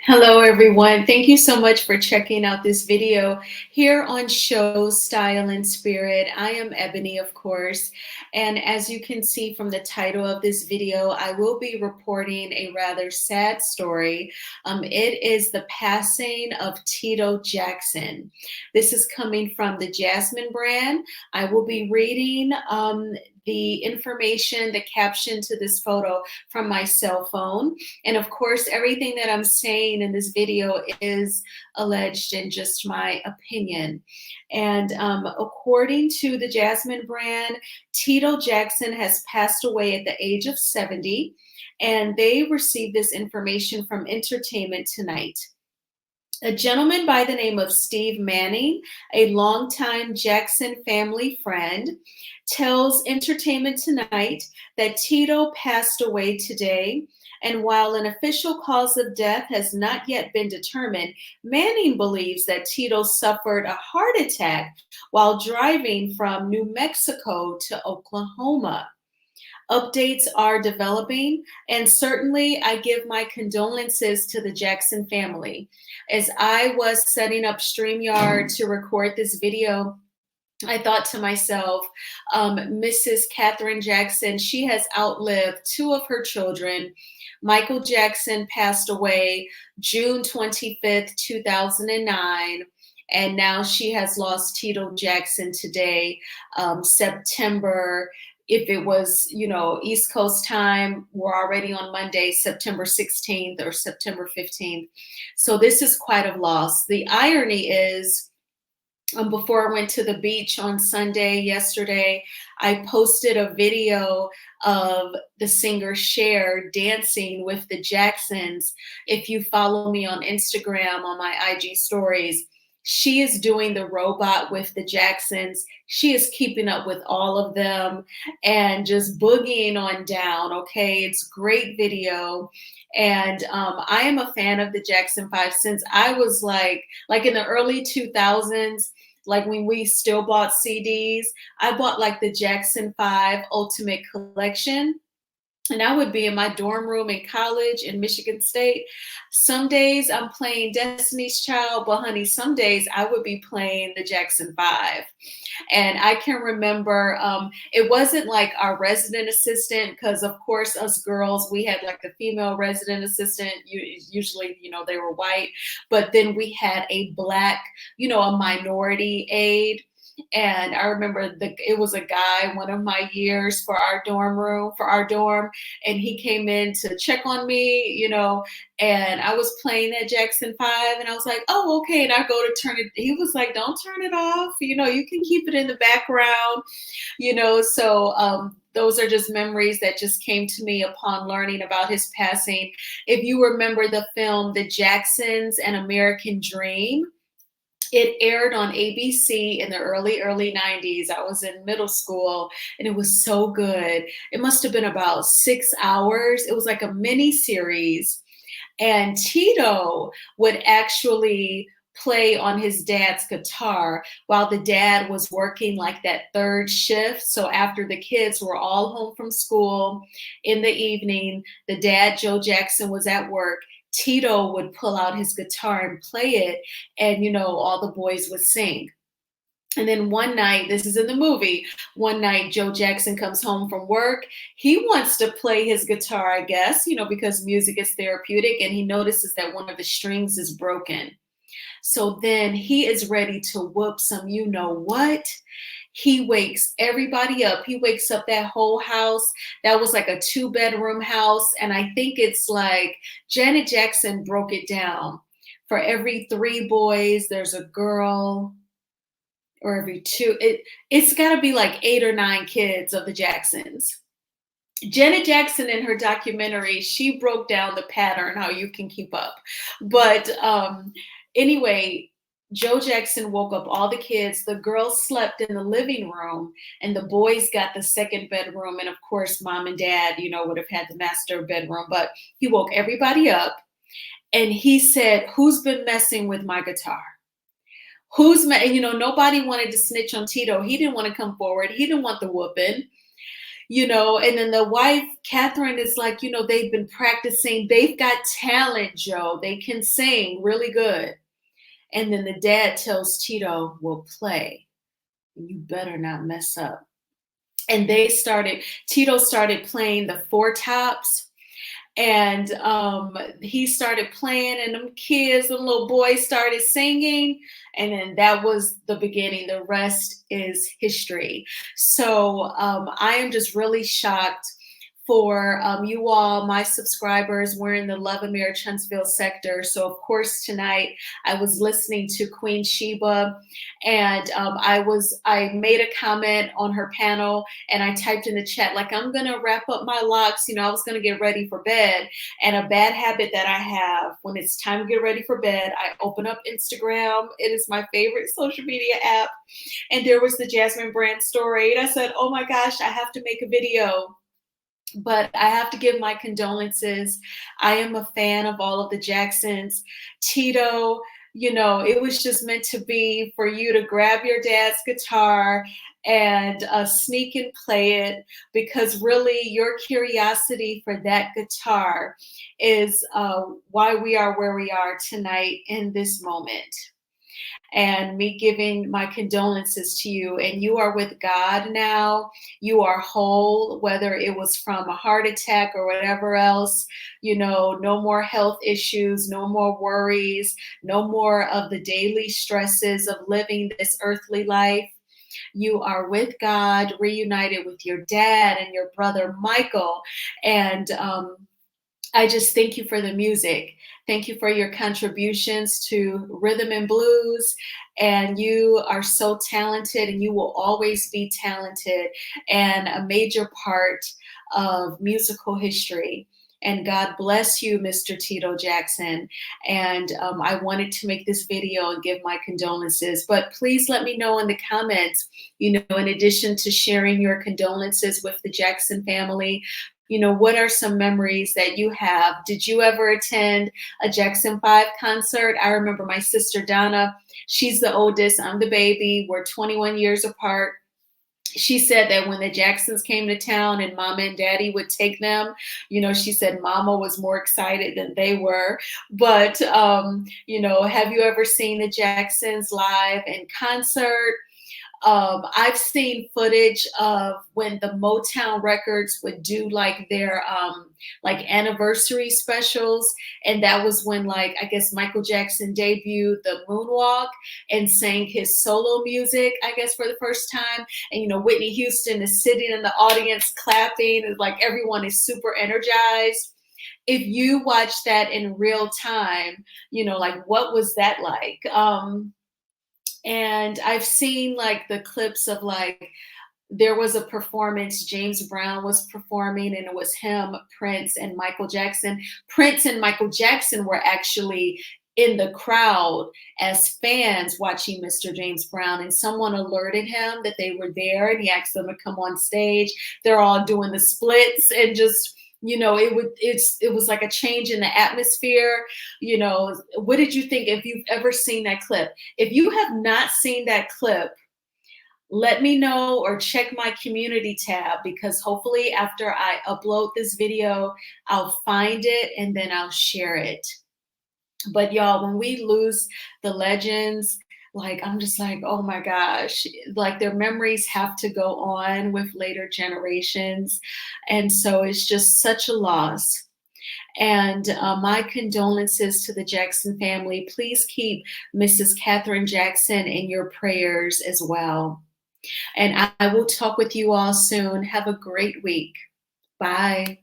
Hello, everyone. Thank you so much for checking out this video here on Show Style and Spirit. I am Ebony, of course, and as you can see from the title of this video, I will be reporting a rather sad story. It is the passing of Tito Jackson. This is coming from the Jasmine brand. I will be reading the information, the caption to this photo from my cell phone. And of course, everything that I'm saying in this video is alleged and just my opinion. And according to the Jasmine brand, Tito Jackson has passed away at the age of 70, and they received this information from Entertainment Tonight. A gentleman by the name of Steve Manning, a longtime Jackson family friend, tells Entertainment Tonight that Tito passed away today. And while an official cause of death has not yet been determined, Manning believes that Tito suffered a heart attack while driving from New Mexico to Oklahoma. Updates are developing, and certainly I give my condolences to the Jackson family. As I was setting up StreamYard to record this video, I thought to myself, Mrs. Katherine Jackson, she has outlived two of her children. Michael Jackson passed away June 25th, 2009. And now she has lost Tito Jackson today, September. If it was, East Coast time, we're already on Monday, September 16th or September 15th. So this is quite a loss. The irony is, before I went to the beach on Sunday yesterday, I posted a video of the singer Cher dancing with the Jacksons. If you follow me on Instagram on my IG stories, she is doing the robot with the Jacksons. She is keeping up with all of them and just boogieing on down. Okay, it's great video. And I am a fan of the Jackson 5 since I was like in the early 2000s. Like when we still bought CDs, I bought like the Jackson 5 Ultimate Collection. And I would be in my dorm room in college in Michigan State. Some days I'm playing Destiny's Child, but honey, some days I would be playing the Jackson 5. And I can remember it wasn't like our resident assistant, because of course us girls, we had like a female resident assistant. Usually, they were white, but then we had a black, a minority aide. And I remember it was a guy one of my years for our dorm, and he came in to check on me, and I was playing that Jackson 5, and I was like, oh, okay. And I go to turn it. He was like, don't turn it off. You can keep it in the background, so those are just memories that just came to me upon learning about his passing. If you remember the film, The Jacksons, An American Dream, it aired on ABC in the early 90s. I was in middle school, and it was so good. It must have been about 6 hours. It was like a mini series. And Tito would actually play on his dad's guitar while the dad was working like that third shift. So after the kids were all home from school in the evening, the dad, Joe Jackson, was at work. Tito would pull out his guitar and play it, and all the boys would sing. And then one night, this is in the movie, one night Joe Jackson comes home from work. He wants to play his guitar, I guess, because music is therapeutic, and he notices that one of the strings is broken. So then he is ready to whoop some what. He wakes everybody up. He wakes up that whole house. That was like a 2-bedroom house. And I think it's like Janet Jackson broke it down. For every 3 boys, there's a girl, or every 2. It's got to be like 8 or 9 kids of the Jacksons. Janet Jackson, in her documentary, she broke down the pattern, how you can keep up. But anyway, Joe Jackson woke up all the kids. The girls slept in the living room, and the boys got the 2nd bedroom. And of course, mom and dad, would have had the master bedroom. But he woke everybody up, and he said, who's been messing with my guitar? Nobody wanted to snitch on Tito. He didn't want to come forward. He didn't want the whooping. And then the wife, Catherine, is like, they've been practicing. They've got talent, Joe. They can sing really good. And then the dad tells Tito, well, play. You better not mess up. And Tito started playing the four tops, and he started playing, and them kids, the little boys started singing, and then that was the beginning. The rest is history. So I am just really shocked for you all, my subscribers. We're in the Lovemere Huntsville sector. So of course tonight I was listening to Queen Sheba, and I made a comment on her panel, and I typed in the chat, like, I'm gonna wrap up my locks. I was gonna get ready for bed. And a bad habit that I have, when it's time to get ready for bed, I open up Instagram. It is my favorite social media app. And there was the Jasmine Brand story. And I said, oh my gosh, I have to make a video. But I have to give my condolences. I am a fan of all of the Jacksons. Tito, it was just meant to be for you to grab your dad's guitar and sneak and play it, because really your curiosity for that guitar is why we are where we are tonight in this moment. And me giving my condolences to you. And you are with God now. You are whole, whether it was from a heart attack or whatever else. No more health issues, no more worries, no more of the daily stresses of living this earthly life. You are with God, reunited with your dad and your brother Michael. And I just thank you for the music. Thank you for your contributions to rhythm and blues. And you are so talented, and you will always be talented and a major part of musical history. And God bless you, Mr. Tito Jackson. And I wanted to make this video and give my condolences. But please let me know in the comments, in addition to sharing your condolences with the Jackson family, what are some memories that you have? Did you ever attend a Jackson 5 concert? I remember my sister Donna, she's the oldest, I'm the baby. We're 21 years apart. She said that when the Jacksons came to town and Mama and Daddy would take them, she said Mama was more excited than they were. But, have you ever seen the Jacksons live in concert? I've seen footage of when the Motown Records would do like their anniversary specials, and that was when, I guess, Michael Jackson debuted the moonwalk and sang his solo music, I guess, for the first time. And Whitney Houston is sitting in the audience clapping, and everyone is super energized. If you watch that in real time, what was that like? And I've seen the clips of there was a performance, James Brown was performing, and it was him, Prince, and Michael Jackson. Prince and Michael Jackson were actually in the crowd as fans watching Mr. James Brown, and someone alerted him that they were there, and he asked them to come on stage. They're all doing the splits and just it was like a change in the atmosphere. What did you think, if you've ever seen that clip? If you have not seen that clip, let me know or check my community tab, because hopefully after I upload this video, I'll find it and then I'll share it. But y'all, when we lose the legends, I'm just like, oh my gosh, their memories have to go on with later generations. And so it's just such a loss. And my condolences to the Jackson family. Please keep Mrs. Catherine Jackson in your prayers as well. And I will talk with you all soon. Have a great week. Bye.